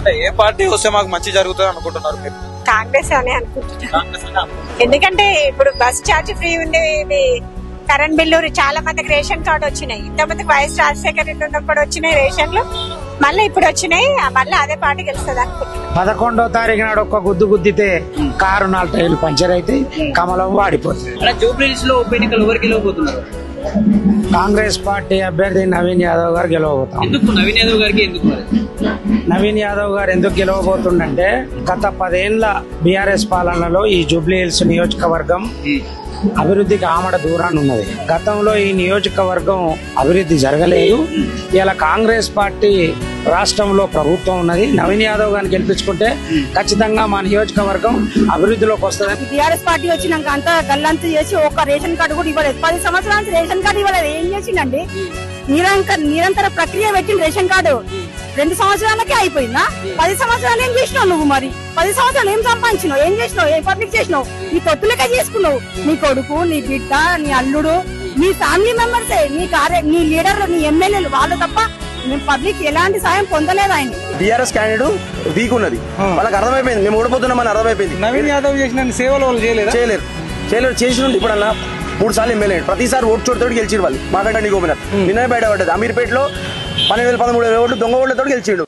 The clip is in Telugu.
అంటే ఏ పార్టీ వస్తే మాకు మంచి జరుగుతుంది అనుకుంటున్నారు మీరు? కాంగ్రెస్ అని అనుకుంటున్నాను. ఎందుకంటే ఇప్పుడు బస్ ఛార్జ్ ఫ్రీ ఉంది, కరెంట్ బిల్లు, చాలా మందికి రేషన్ కార్డు వచ్చినాయి. ఇంతమందికి వైఎస్ రాజశేఖర్ రెడ్డి ఉన్నప్పుడు వచ్చినాయి రేషన్లు, మళ్ళీ ఇప్పుడు వచ్చినాయి. మళ్ళీ అదే పార్టీ గెలుస్తుంది అనుకుంటున్నాను. 11వ తారీఖు నాడు ఒక్క గుద్దు గుద్దితే కారు 4 టైర్లు పంచర్ అయితే కమలం వాడిపోతుంది. జూబ్లీహిల్స్ లో ఉప ఎన్నికలు ఎవరు గెలవబోతున్నారు? కాంగ్రెస్ పార్టీ అభ్యర్థి నవీన్ యాదవ్ గారు గెలవబోతాం. ఎందుకు నవీన్ యాదవ్ గారికి? ఎందుకు నవీన్ యాదవ్ గారు ఎందుకు గెలవబోతుండంటే గత 10 ఏళ్ల బీఆర్ఎస్ పాలనలో ఈ జూబ్లీహిల్స్ నియోజకవర్గం అభివృద్ధికి ఆమడ దూరాన్ని ఉన్నది. గతంలో ఈ నియోజకవర్గం అభివృద్ధి జరగలేదు. ఇలా కాంగ్రెస్ పార్టీ రాష్ట్రంలో ప్రభుత్వం ఉన్నది. నవీన్ యాదవ్ గారిని గెలిపించుకుంటే ఖచ్చితంగా మా నియోజకవర్గం అభివృద్ధిలోకి వస్తుంది. టీఆర్ఎస్ పార్టీ వచ్చినాక అంతా గల్లంతా చేసి ఒక రేషన్ కార్డు కూడా ఇవ్వలేదు. 10 సంవత్సరాల నుంచి రేషన్ కార్డు ఇవ్వలేదు. ఏం చేసిండండి? నిరంతర ప్రక్రియ పెట్టిన రేషన్ కార్డు 2 సంవత్సరాలకే అయిపోయిందా? 10 సంవత్సరాలు ఏం చేసినావు నువ్వు? మరి 10 సంవత్సరాలు ఏం సంపాదించినావు? ఏం చేసినావు? ఏ పబ్లిక్ చేసినావు? నీ తొత్తులకే చేసుకున్నావు. నీ కొడుకు, నీ బిడ్డ, నీ అల్లుడు, నీ ఫ్యామిలీ మెంబర్సే, నీ లీడర్లు, నీ ఎమ్మెల్యేలు, వాళ్ళు తప్ప పబ్లిక్ ఎలాంటి సాయం పొందలేదు. ఆయన టీఆర్ఎస్ క్యాండిడేట్ వీక్ ఉన్నది, వాళ్ళకి అర్థమైపోయింది. మేము ఓడిపోతున్నామని అర్థమైపోయింది. నవీన్ యాదవ్ చేసిన సేవలు వాళ్ళు చేయలేరు చేసిన ఇప్పుడన్నా 3 సార్లు ఎమ్మెల్యే, ప్రతిసారి ఓటు చోటుతో గెలిచిడు వాళ్ళు. మాకంటే నీకు నిన్న బయటపడ్డది. అమీర్పేటలో 12,000-13,000 ఓట్లు దొంగ ఓట్లతో గెలిచిండు.